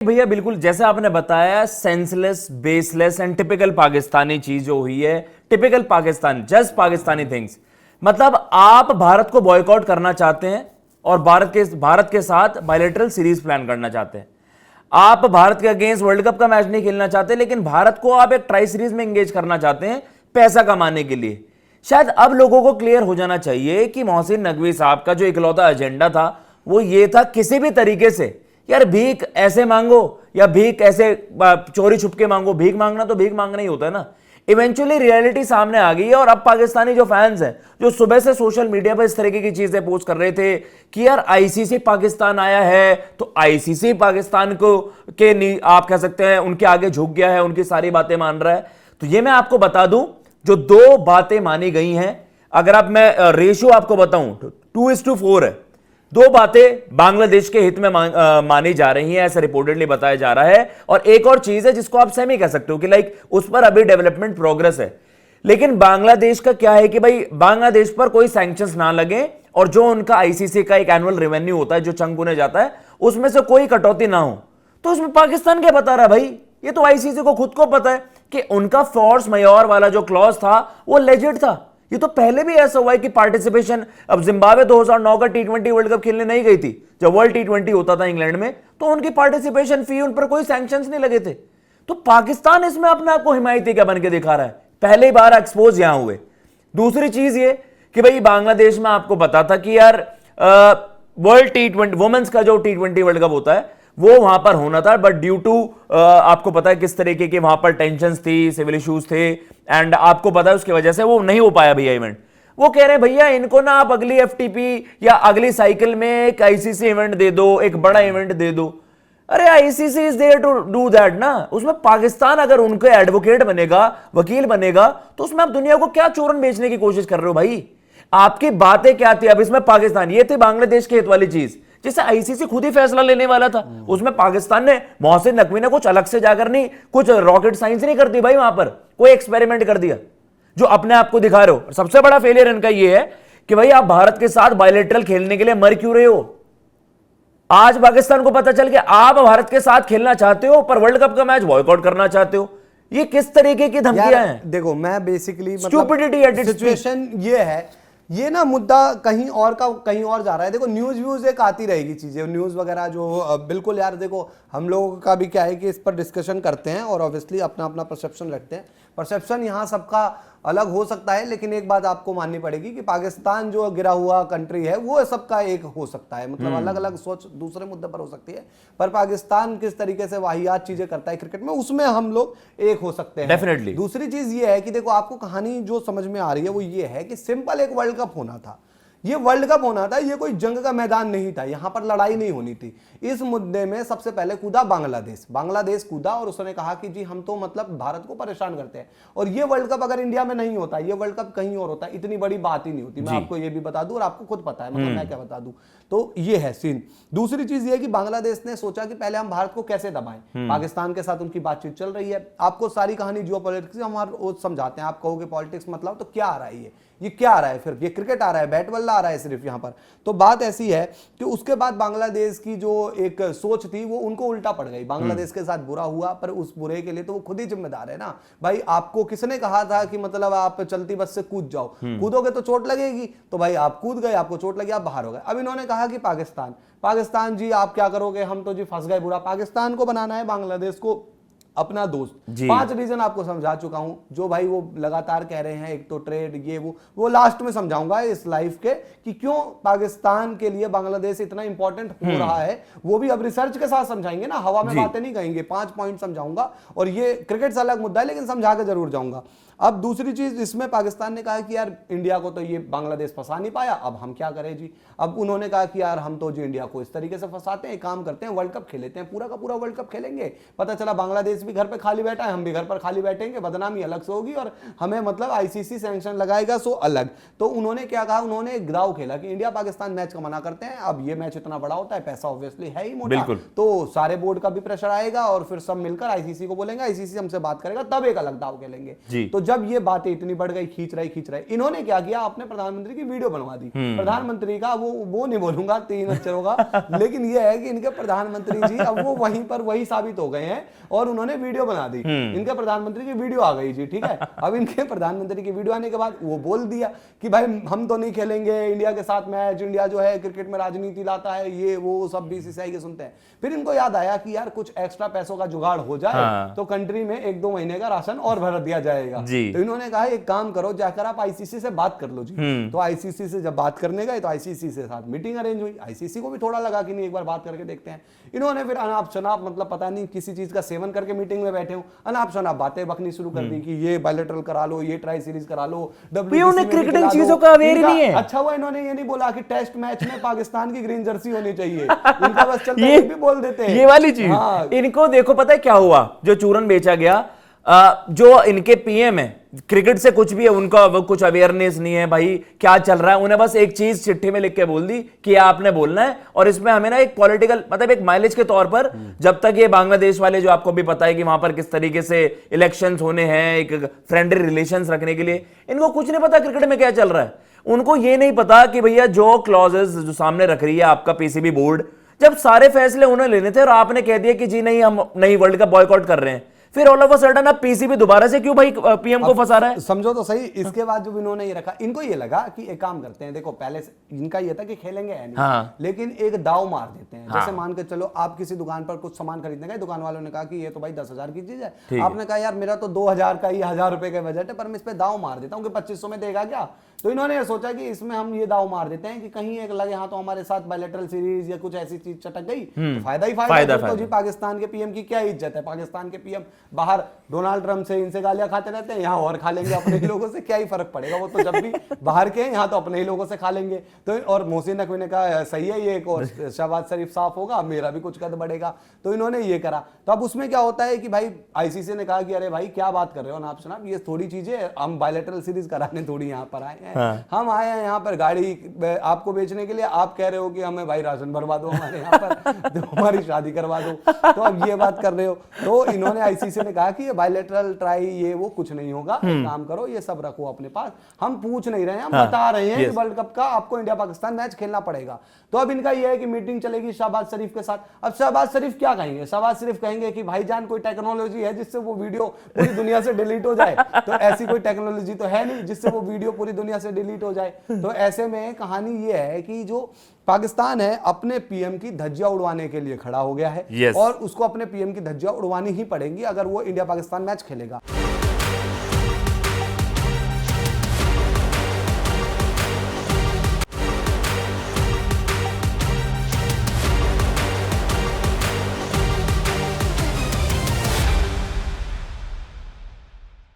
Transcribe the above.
भैया बिल्कुल जैसे आपने बताया, senseless, baseless and typical Pakistani चीज जो हुई है, typical Pakistan, just Pakistani things. मतलब आप भारत को बॉयकॉट करना चाहते हैं और भारत के साथ बायलैटरल सीरीज प्लान करना चाहते हैं। आप भारत के अगेंस्ट वर्ल्ड कप का मैच नहीं खेलना चाहते, लेकिन भारत को आप एक ट्राई सीरीज में एंगेज करना चाहते हैं पैसा कमाने के लिए। शायद अब लोगों को क्लियर हो जाना चाहिए कि मोहसिन नकवी साहब का जो इकलौता एजेंडा था वो ये था, किसी भी तरीके से यार भीख ऐसे मांगो या भीख ऐसे चोरी छुपके मांगो, भीख मांगना तो भीख मांगना ही होता है ना। इवेंचुअली रियलिटी सामने आ गई है और अब पाकिस्तानी जो फैंस हैं, जो सुबह से सोशल मीडिया पर इस तरीके की चीजें पोस्ट कर रहे थे कि यार आईसीसी पाकिस्तान आया है तो आईसीसी पाकिस्तान को आप कह सकते हैं उनके आगे झुक गया है, उनकी सारी बातें मान रहा है। तो ये मैं आपको बता दूं, जो दो बातें मानी गई हैं, अगर आप मैं रेशियो आपको बताऊं तो 2:4 है। दो बातें बांग्लादेश के हित में मानी जा रही हैं, ऐसा रिपोर्टेडली बताया जा रहा है। और एक और चीज है जिसको आप सेमी कह सकते हो कि लाइक उस पर अभी डेवलपमेंट प्रोग्रेस है। लेकिन बांग्लादेश का क्या है कि भाई बांग्लादेश पर कोई सैंक्शंस ना लगे और जो उनका आईसीसी का एक एनुअल रेवेन्यू होता है जो चंक बुने जाता है उसमें से कोई कटौती ना हो। तो उसमें पाकिस्तान क्या बता रहा है भाई? ये तो आईसीसी को खुद को पता है कि उनका फोर्स मयोर वाला जो क्लॉज था वो लेजिट था। ये तो पहले भी ऐसा हुआ है कि पार्टिसिपेशन, अब जिम्बाब्वे 2009 का टी20 वर्ल्ड कप खेलने नहीं गई थी, जब वर्ल्ड टी20 होता था इंग्लैंड में, तो उनकी पार्टिसिपेशन फी, उन पर कोई सैंक्शंस नहीं लगे थे। तो पाकिस्तान इसमें अपने आप को हिमायती क्या बन के दिखा रहा है? पहली बार एक्सपोज यहां हुए। दूसरी चीज ये कि भाई बांग्लादेश में आपको पता था कि यार वर्ल्ड टी20 वुमेन्स का जो टी20 वर्ल्ड कप होता है वो वहां पर होना था, बट ड्यू टू आपको पता है किस तरीके के वहां पर टेंशंस थी, सिविल इश्यूज थे, एंड आपको पता है उसकी वजह से वो नहीं हो पाया भैया इवेंट। वो कह रहे हैं भैया इनको ना आप अगली एफटीपी या अगली साइकिल में एक आईसीसी इवेंट दे दो, एक बड़ा इवेंट दे दो। अरे ICC is there to do that ना। उसमें पाकिस्तान अगर उनके एडवोकेट बनेगा, वकील बनेगा, तो उसमें आप दुनिया को क्या चूरन बेचने की कोशिश कर रहे हो भाई? आपकी बातें क्या थी? अब इसमें पाकिस्तान, ये थी बांग्लादेश के हित वाली चीज जिसे आईसीसी खुद ही फैसला लेने वाला था। उसमें पाकिस्तान ने, मोहसिन नकवी ने कुछ अलग से जाकर नहीं, कुछ रॉकेट साइंस नहीं कर दी भाई, वहां पर कोई एक्सपेरिमेंट कर दिया जो अपने आप को दिखा रहे हो। सबसे बड़ा फेलियर इनका यह है कि भाई आप भारत के साथ बायलैटरल खेलने के लिए मर क्यों रहे हो? आज पाकिस्तान को पता चल गया आप भारत के साथ खेलना चाहते हो पर वर्ल्ड कप का मैच बॉयकॉट करना चाहते हो। ये किस तरीके की धमकियां हैं? देखो मैं बेसिकली सिचुएशन ये है, ये ना मुद्दा कहीं और का कहीं और जा रहा है। देखो न्यूज व्यूज एक आती रहेगी चीजें, न्यूज वगैरह जो बिल्कुल यार, देखो हम लोगों का भी क्या है कि इस पर डिस्कशन करते हैं और ऑब्वियसली अपना अपना परसेप्शन रखते हैं। परसेप्शन यहाँ सबका अलग हो सकता है, लेकिन एक बात आपको माननी पड़ेगी कि पाकिस्तान जो गिरा हुआ कंट्री है वो सबका एक हो सकता है, मतलब अलग अलग सोच दूसरे मुद्दे पर हो सकती है, पर पाकिस्तान किस तरीके से वाहियात चीजें करता है क्रिकेट में, उसमें हम लोग एक हो सकते हैं डेफिनेटली। दूसरी चीज ये है कि देखो आपको कहानी जो समझ में आ रही है वो ये है कि सिंपल एक वर्ल्ड कप होना था, ये वर्ल्ड कप होना था, ये कोई जंग का मैदान नहीं था, यहां पर लड़ाई नहीं होनी थी। इस मुद्दे में सबसे पहले कूदा बांग्लादेश कूदा और उसने कहा कि जी हम तो मतलब भारत को परेशान करते हैं और ये वर्ल्ड कप अगर इंडिया में नहीं होता, ये वर्ल्ड कप कहीं और होता, इतनी बड़ी बात ही नहीं होती। मैं आपको ये भी बता दूं और आपको खुद पता है, मतलब मैं क्या बता दूं। तो ये है सीन। दूसरी चीज ये है कि बांग्लादेश ने सोचा कि पहले हम भारत को कैसे दबाएं। पाकिस्तान के साथ उनकी बातचीत चल रही है, आपको सारी कहानी जियोपॉलिटिक्स हम समझाते हैं। आप कहोगे पॉलिटिक्स मतलब तो क्या आ रहा है, ये क्या आ रहा है, फिर ये क्रिकेट आ रहा है, बैट बल्ला आ रहा है सिर्फ यहाँ पर। तो बात ऐसी है कि उसके बाद बांग्लादेश की जो एक सोच थी वो उनको उल्टा पड़ गई। बांग्लादेश के साथ बुरा हुआ, पर उस बुरे के लिए तो वो खुद ही जिम्मेदार है ना भाई। आपको किसने कहा था कि मतलब आप चलती बस से कूद जाओ, कूदोगे तो चोट लगेगी, तो भाई आप कूद गए, आपको चोट लगी, आप बाहर हो गए। अब इन्होंने कहा कि पाकिस्तान जी आप क्या करोगे, हम तो जी फंस गए, बुरा पाकिस्तान को बनाना है, बांग्लादेश को अपना दोस्त। 5 रीजन आपको समझा चुका हूं, जो भाई वो लगातार कह रहे हैं, एक तो ट्रेड, ये वो लास्ट में समझाऊंगा इस लाइफ के कि क्यों पाकिस्तान के लिए बांग्लादेश इतना इंपॉर्टेंट हो रहा है। वो भी अब रिसर्च के साथ समझाएंगे ना, हवा में बातें नहीं कहेंगे। 5 पॉइंट समझाऊंगा और ये क्रिकेट से अलग मुद्दा है लेकिन समझा के जरूर जाऊंगा। अब दूसरी चीज, इसमें पाकिस्तान ने कहा कि यार इंडिया को तो ये बांग्लादेश फंसा नहीं पाया, अब हम क्या करें जी। अब उन्होंने कहा कि यार हम तो जी इंडिया को इस तरीके से फंसाते हैं, काम करते हैं, वर्ल्ड कप खेलते हैं, पूरा का पूरा वर्ल्ड कप खेलेंगे। पता चला बांग्लादेश देश भी घर पे खाली बैठा है, हम भी घर पर खाली बैठेंगे, बदनामी अलग से होगी और हमें मतलब आईसीसी सैंक्शन लगाएगा सो अलग। तो उन्होंने क्या कहा, उन्होंने एक दाव खेला कि इंडिया पाकिस्तान मैच का मना करते हैं। अब ये मैच इतना बड़ा होता है, पैसा ऑब्वियसली है ही मोटा, तो सारे बोर्ड का भी प्रेशर आएगा और फिर सब मिलकर आईसीसी को बोलेंगे, आईसीसी हमसे बात करेगा, तब एक अलग दाव खेलेंगे। तो जब ये बातें इतनी बढ़ गई, खींच रहे, इन्होंने क्या किया, अपने प्रधानमंत्री की वीडियो बनवा दी। प्रधानमंत्री का वो नहीं बोलूंगा 3 अक्षरों का, लेकिन ये है कि इनके प्रधानमंत्री जी अब वो वहीं पर वही साबित हो गए हैं और उन्होंने वीडियो बना दी। इनके प्रधानमंत्री की वीडियो आ गई जी, ठीक है। अब इनके प्रधानमंत्री की वीडियो आने के बाद वो बोल दिया कि भाई हम तो नहीं खेलेंगे इंडिया के साथ मैच, इंडिया जो है क्रिकेट में राजनीति लाता है, ये वो सब बीसीसीआई के सुनते हैं। फिर इनको याद आया कि यार कुछ एक्स्ट्रा पैसों का जुगाड़ हो जाए तो कंट्री में 1-2 महीने का राशन और भर दिया जाएगा। तो इन्होंने कहा एक काम करो, जाकर आप आईसीसी से बात कर लो जी। तो आईसीसी से जब बात करने गए तो आईसीसी से साथ मीटिंग अरेंज हुई। आईसीसी को भी थोड़ा लगा कि नहीं एक बार बात करके देखते हैं। इन्होंने फिर अनाप शनाप मतलब पता नहीं किसी चीज का सेवन करके मीटिंग में बैठे हो, अनाप शनाप बातें बकनी शुरू कर दी कि ये बायलैटरल करा लो, ये ट्राई सीरीज करा लो, WBC क्रिकेटिंग चीजों का अवेयर ही नहीं है। अच्छा हुआ इन्होंने ये नहीं बोला कि टेस्ट मैच में पाकिस्तान की ग्रीन जर्सी होनी चाहिए, इनका बस चलता है, ये भी बोल देते हैं ये वाली चीज। इनको देखो पता है क्या हुआ, जो चूरन बेचा गया, जो इनके पीएम है, क्रिकेट से कुछ भी है उनका कुछ अवेयरनेस नहीं है भाई, क्या चल रहा है। उन्हें बस एक चीज चिट्ठी में लिख के बोल दी कि आपने बोलना है, और इसमें हमें ना एक पॉलिटिकल मतलब एक माइलेज के तौर पर, जब तक ये बांग्लादेश वाले, जो आपको भी पता है कि वहां पर किस तरीके से इलेक्शंस होने हैं, एक फ्रेंडली रिलेशंस रखने के लिए, इनको कुछ नहीं पता क्रिकेट में क्या चल रहा है। उनको ये नहीं पता कि भैया जो क्लॉजेस जो सामने रख रही है आपका पीसीबी बोर्ड, जब सारे फैसले उन्हें लेने थे और आपने कह दिया कि जी नहीं हम नहीं वर्ल्ड कप बॉयकॉट कर रहे हैं, फिर ऑल ऑफ अ सडन अब पीसीबी दोबारा से क्यों भाई पीएम को फंसा रहा है? समझो तो सही। इसके बाद जब इन्होंने ये रखा, इनको ये लगा कि एक काम करते हैं, देखो पहले से इनका ये था कि खेलेंगे है नहीं, लेकिन एक दाव मार देते हैं। जैसे मान के चलो आप किसी दुकान पर कुछ सामान खरीदने गए, दुकान वालों ने कहा कि ये तो भाई 10,000 की चीज है, आपने कहा यार मेरा तो 2,000 का ही 1,000 रुपए का बजट है, पर मैं इस पे दाव मार देता हूँ कि 2500 में देगा क्या। तो इन्होंने ये सोचा कि इसमें हम ये दाव मार देते हैं कि कहीं एक लगे हाँ तो हमारे साथ बायलैटरल सीरीज या कुछ ऐसी चीज चटक गई तो फायदा ही फायदा। तो जी पाकिस्तान के पीएम की क्या इज्जत है, पाकिस्तान के पीएम बाहर डोनाल्ड ट्रंप से इनसे गालियां खाते रहते हैं, यहाँ और खा लेंगे अपने ही लोगों से, क्या ही फर्क पड़ेगा, वो तो जब भी बाहर के हैं, यहाँ तो अपने ही लोगों से खा लेंगे। तो और मोहसिन नकवी ने कहा सही है ये, एक और शहबाज शरीफ साफ होगा, मेरा भी कुछ कद बढ़ेगा। तो इन्होंने ये करा। तो अब उसमें क्या होता है कि भाई आईसीसी ने कहा कि अरे भाई क्या बात कर रहे हो ना आप सुना, ये थोड़ी चीजें हम बायलैटरल सीरीज कराने थोड़ी यहाँ पर आए हैं, हम आए हैं यहाँ पर गाड़ी आपको बेचने के लिए, आप कह रहे हो कि हमें भाई राशन भरवा दो हमारे यहाँ पर, तो हमारी शादी करवा दो, तो अब ये बात कर रहे हो। तो इन्होंने आईसीसी ने कहा कि ये बायलैटरल ट्राई ये वो कुछ नहीं होगा, एक काम करो ये सब रखो अपने पास, हम पूछ नहीं रहे हैं, हम बता रहे हैं कि वर्ल्ड कप का आपको इंडिया पाकिस्तान मैच खेलना पड़ेगा। तो अब इनका ये है कि मीटिंग चलेगी शहबाज शरीफ के साथ। अब शहबाज शरीफ क्या कहेंगे, शहबाज शरीफ कहेंगे कि भाईजान कोई टेक्नोलॉजी है जिससे वो वीडियो पूरी दुनिया से डिलीट हो जाए, तो ऐसी कोई टेक्नोलॉजी तो है नहीं जिससे वो वीडियो पूरी दुनिया से डिलीट हो जाए। तो ऐसे में कहानी ये है कि जो पाकिस्तान है अपने पीएम की धज्जियां उड़वाने के लिए खड़ा हो गया है, और उसको अपने पीएम की धज्जियां उड़वानी ही पड़ेंगी अगर वो इंडिया पाकिस्तान मैच खेलेगा।